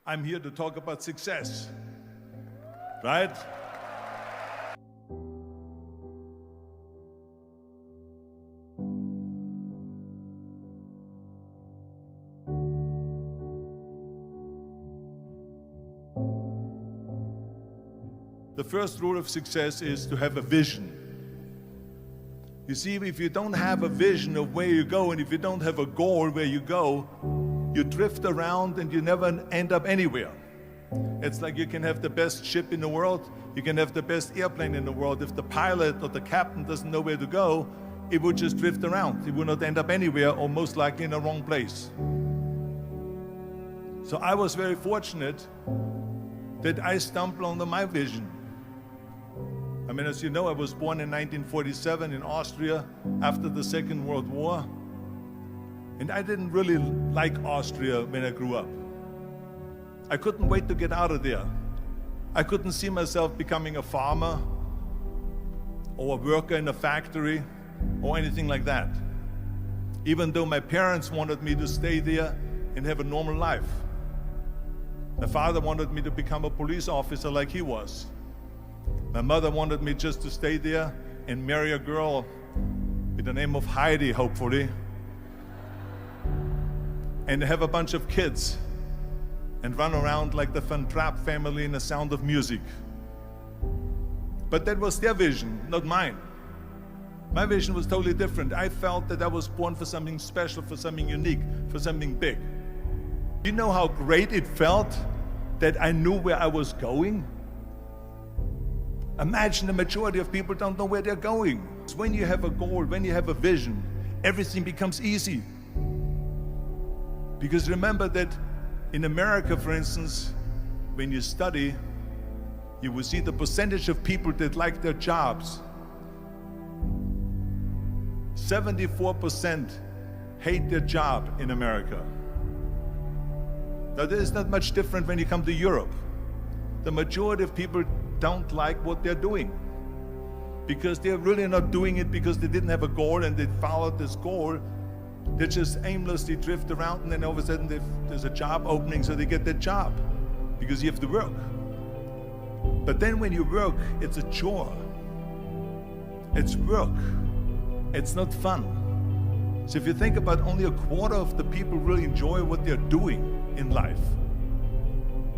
I'm here to talk about success, right? The first rule of success is to have a vision. You see, if you don't have a vision of where you go, and if you don't have a goal where you go, you drift around and you never end up anywhere. It's like you can have the best ship in the world, you can have the best airplane in the world. If the pilot or the captain doesn't know where to go, it would just drift around. It would not end up anywhere, or most likely in the wrong place. So I was very fortunate that I stumbled onto my vision. I mean, as you know, I was born in 1947 in Austria after the Second World War. And I didn't really like Austria when I grew up. I couldn't wait to get out of there. I couldn't see myself becoming a farmer or a worker in a factory or anything like that, even though my parents wanted me to stay there and have a normal life. My father wanted me to become a police officer like he was. My mother wanted me just to stay there and marry a girl with the name of Heidi, hopefully, and have a bunch of kids and run around like the Van Trapp family in The Sound of Music. But that was their vision, not mine. My vision was totally different. I felt that I was born for something special, for something unique, for something big. Do you know how great it felt that I knew where I was going? Imagine the majority of people don't know where they're going. When you have a goal, when you have a vision, everything becomes easy. Because remember that in America, for instance, when you study, you will see the percentage of people that like their jobs. 74% hate their job in America. Now, there is not much different when you come to Europe. The majority of people don't like what they're doing because they're really not doing it because they didn't have a goal and they followed this goal. They just aimlessly drift around, and then all of a sudden there's a job opening, so they get that job because you have to work. But then when you work, it's a chore. It's work. It's not fun. So if you think about, only a quarter of the people really enjoy what they're doing in life.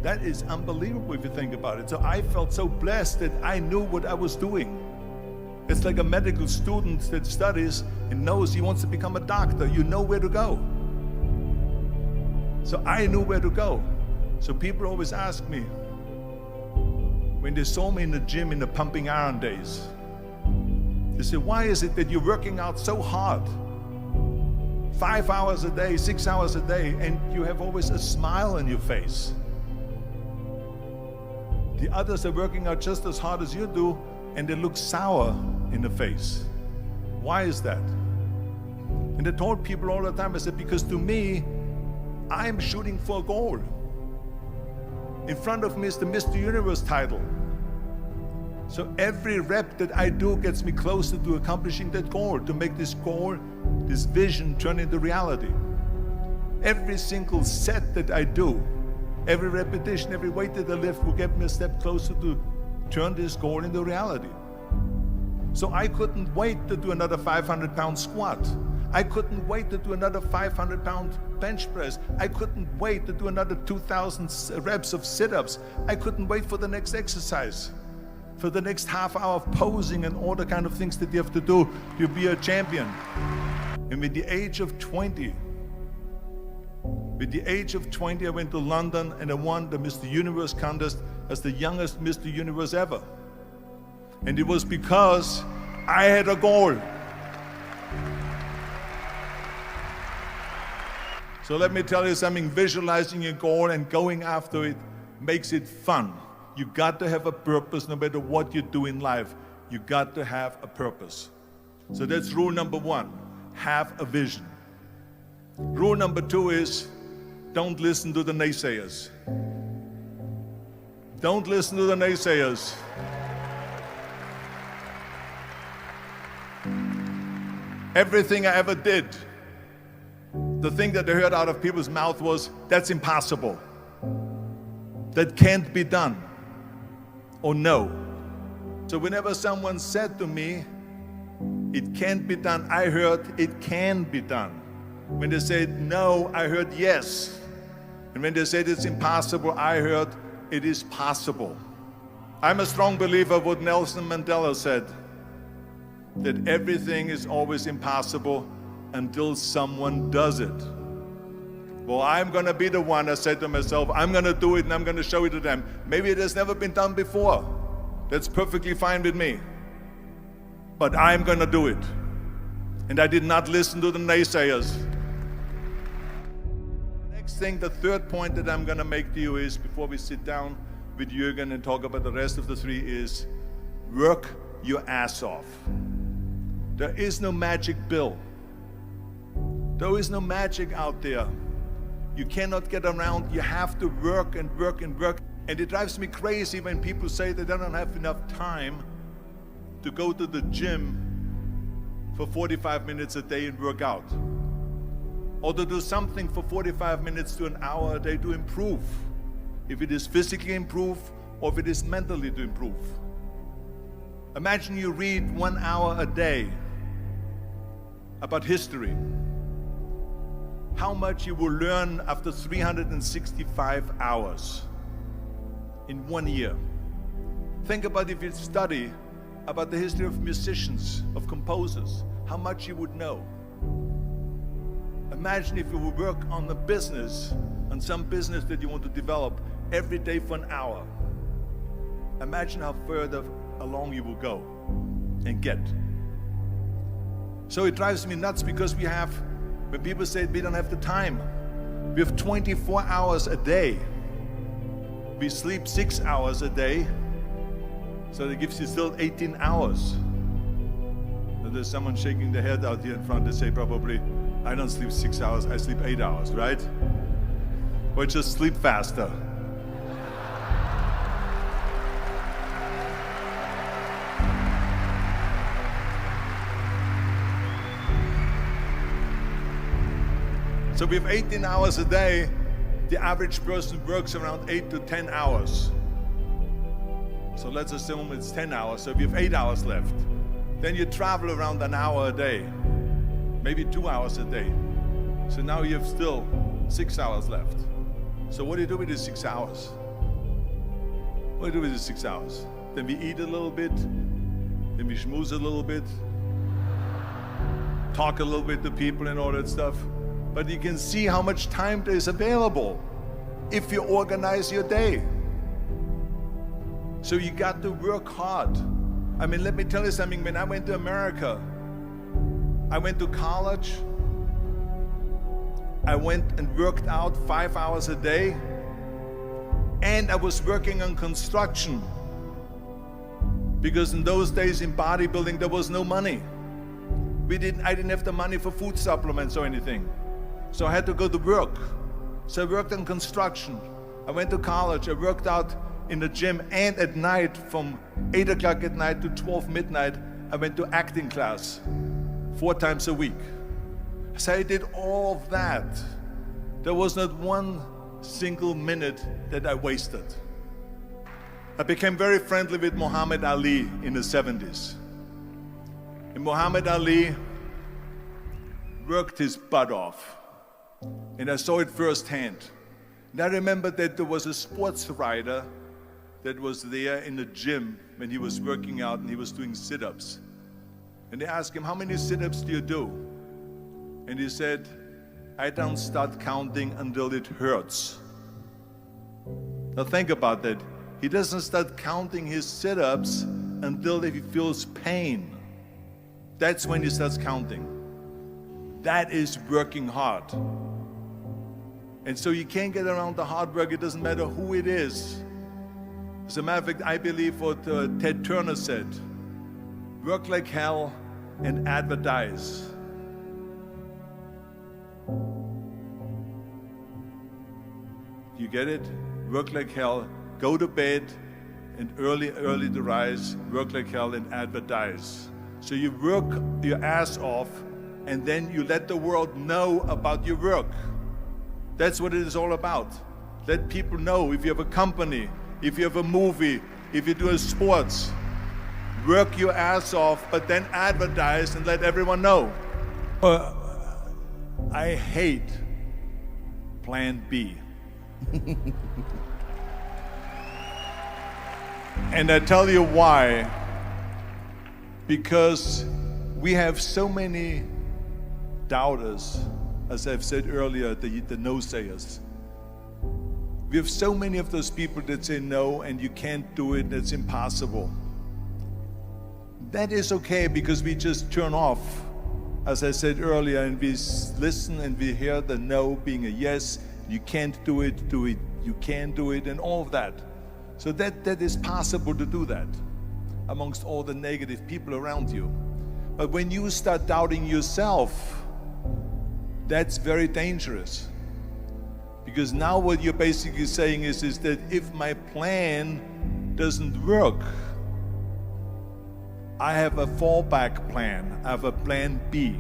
That is unbelievable if you think about it. So I felt so blessed that I knew what I was doing. It's like a medical student that studies and knows he wants to become a doctor. You know where to go. So I knew where to go. So people always ask me, when they saw me in the gym in the pumping iron days, they say, why is it that you're working out so hard? 5 hours a day, 6 hours a day, and you have always a smile on your face. The others are working out just as hard as you do, and they look sour in the face. Why is that? And I told people all the time, I said, because to me, I'm shooting for a goal. In front of me is the Mr. Universe title. So every rep that I do gets me closer to accomplishing that goal, to make this goal, this vision, turn into reality. Every single set that I do, every repetition, every weight that I lift will get me a step closer to turn this goal into reality. So I couldn't wait to do another 500-pound squat. I couldn't wait to do another 500-pound bench press. I couldn't wait to do another 2,000 reps of sit-ups. I couldn't wait for the next exercise, for the next half hour of posing and all the kind of things that you have to do to be a champion. And with the age of 20, I went to London and I won the Mr. Universe contest as the youngest Mr. Universe ever. And it was because I had a goal. So let me tell you something, visualizing your goal and going after it makes it fun. You got to have a purpose no matter what you do in life. You got to have a purpose. So that's rule number one, have a vision. Rule number two is, don't listen to the naysayers. Don't listen to the naysayers. Everything I ever did, the thing that I heard out of people's mouth was, that's impossible. that can't be done or no. So whenever someone said to me, it can't be done, I heard it can be done. When they said no, I heard yes. And when they said it's impossible, I heard it is possible. I'm a strong believer of what Nelson Mandela said, that everything is always impossible until someone does it. Well, I'm going to be the one, I said to myself, I'm going to do it and I'm going to show it to them. Maybe it has never been done before. That's perfectly fine with me. But I'm going to do it. And I did not listen to the naysayers. The next thing, the third point that I'm going to make to you is, before we sit down with Jürgen and talk about the rest of the three, is work your ass off. There is no magic pill. There is no magic out there. You cannot get around. You have to work and work and work. And it drives me crazy when people say that they don't have enough time to go to the gym for 45 minutes a day and work out, or to do something for 45 minutes to an hour a day to improve, if it is physically improve or if it is mentally to improve. Imagine you read 1 hour a day about history. How much you will learn after 365 hours in 1 year. Think about if you study about the history of musicians, of composers, how much you would know. Imagine if you would work on a business, on some business that you want to develop every day for an hour. Imagine how further along you will go and get. So it drives me nuts because when people say we don't have the time, we have 24 hours a day. We sleep 6 hours a day, so that gives you still 18 hours. Now there's someone shaking their head out here in front. They say probably, I don't sleep 6 hours, I sleep 8 hours, right? Or just sleep faster. So we have 18 hours a day. The average person works around 8 to 10 hours. So let's assume it's 10 hours, so we have 8 hours left. Then you travel around an hour a day, maybe 2 hours a day. So now you have still 6 hours left. So what do you do with these 6 hours? What do you do with these 6 hours? Then we eat a little bit, then we schmooze a little bit, talk a little bit to people and all that stuff. But you can see how much time there is available if you organize your day. So you got to work hard. I mean, let me tell you something. When I went to America, I went to college. I went and worked out 5 hours a day. And I was working on construction. Because in those days in bodybuilding, there was no money. I didn't have the money for food supplements or anything. So I had to go to work. So I worked on construction. I went to college. I worked out in the gym, and at night from 8 o'clock at night to 12 midnight, I went to acting class 4 times a week. So I did all of that. There was not one single minute that I wasted. I became very friendly with Muhammad Ali in the 70s. And Muhammad Ali worked his butt off. And I saw it firsthand. And I remember that there was a sports writer that was there in the gym when he was working out and he was doing sit-ups. And they asked him, how many sit-ups do you do? And he said, I don't start counting until it hurts. Now think about that. He doesn't start counting his sit-ups until he feels pain. That's when he starts counting. That is working hard. And so you can't get around the hard work. It doesn't matter who it is. As a matter of fact, I believe what Ted Turner said, work like hell and advertise. You get it? Work like hell, go to bed, and early to rise, work like hell and advertise. So you work your ass off, and then you let the world know about your work. That's what it is all about. Let people know. If you have a company, if you have a movie, if you do a sports, work your ass off, but then advertise and let everyone know. I hate Plan B. And I tell you why. Because we have so many doubters, as I've said earlier, the no-sayers. We have so many of those people that say no and you can't do it, it's impossible. That is okay because we just turn off, as I said earlier, and we listen and we hear the no being a yes. You can't do it, you can do it, and all of that. So that is possible to do that amongst all the negative people around you. But when you start doubting yourself, that's very dangerous. Because now what you're basically saying is that if my plan doesn't work, I have a fallback plan, I have a plan B.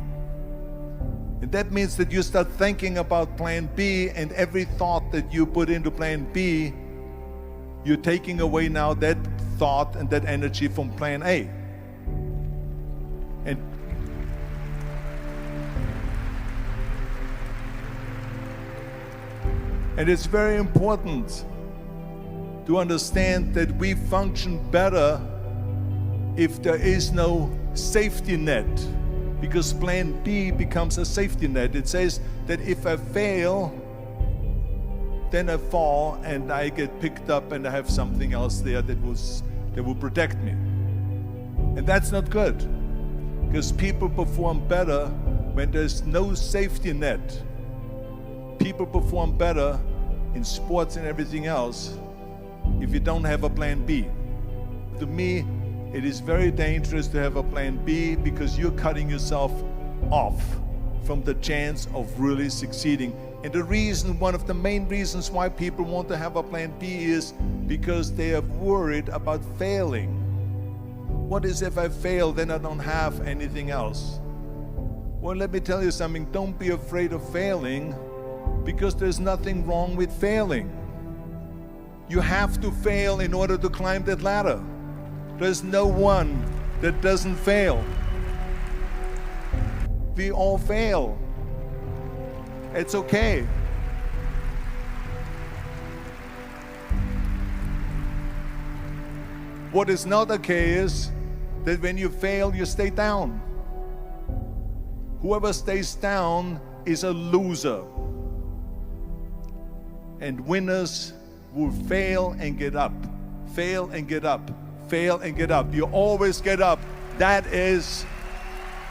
And that means that you start thinking about plan B, and every thought that you put into plan B, you're taking away now that thought and that energy from plan A. And it's very important to understand that we function better if there is no safety net, because plan B becomes a safety net. It says that if I fail, then I fall and I get picked up and I have something else there that will protect me. And that's not good, because people perform better when there's no safety net. People perform better in sports and everything else if you don't have a plan B. To me, it is very dangerous to have a plan B, because you're cutting yourself off from the chance of really succeeding. And the reason, one of the main reasons why people want to have a plan B is because they are worried about failing. What is if I fail, then I don't have anything else? Well, let me tell you something. Don't be afraid of failing, because there's nothing wrong with failing. You have to fail in order to climb that ladder. There's no one that doesn't fail. We all fail. It's okay. What is not okay is that when you fail, you stay down. Whoever stays down is a loser. And winners will fail and get up, fail and get up, fail and get up. You always get up. That is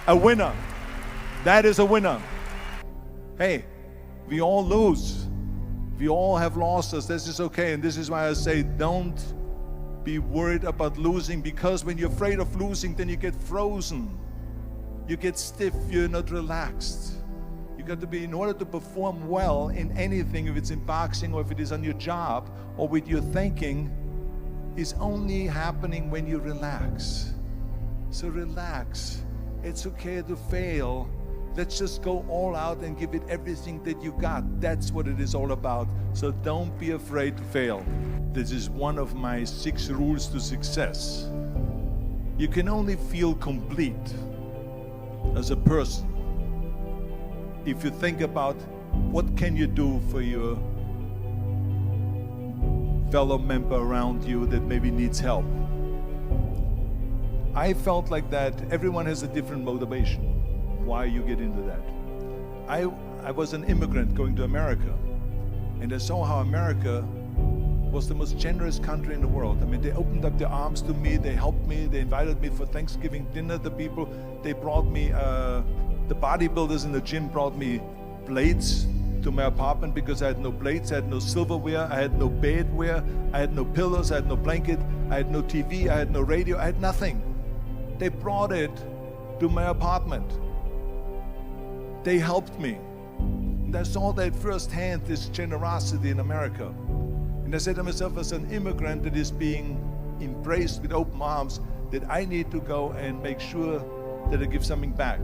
a winner. That is a winner. Hey, we all lose. We all have losses. This is okay. And this is why I say don't be worried about losing, because when you're afraid of losing, then you get frozen. You get stiff. You're not relaxed. You got to be, in order to perform well in anything, if it's in boxing or if it is on your job or with your thinking, is only happening when you relax. So relax. It's okay to fail. Let's just go all out and give it everything that you got. That's what it is all about. So don't be afraid to fail. This is one of my 6 rules to success. You can only feel complete as a person if you think about what can you do for your fellow member around you that maybe needs help. I felt like that. Everyone has a different motivation why you get into that. I was an immigrant going to America, and I saw how America was the most generous country in the world. I mean, they opened up their arms to me, they helped me, they invited me for Thanksgiving dinner. The people, they brought me, the bodybuilders in the gym brought me plates to my apartment because I had no plates, I had no silverware, I had no bedware, I had no pillows, I had no blanket, I had no TV, I had no radio, I had nothing. They brought it to my apartment. They helped me. And I saw that firsthand, this generosity in America. And I said to myself, as an immigrant that is being embraced with open arms, that I need to go and make sure that I give something back.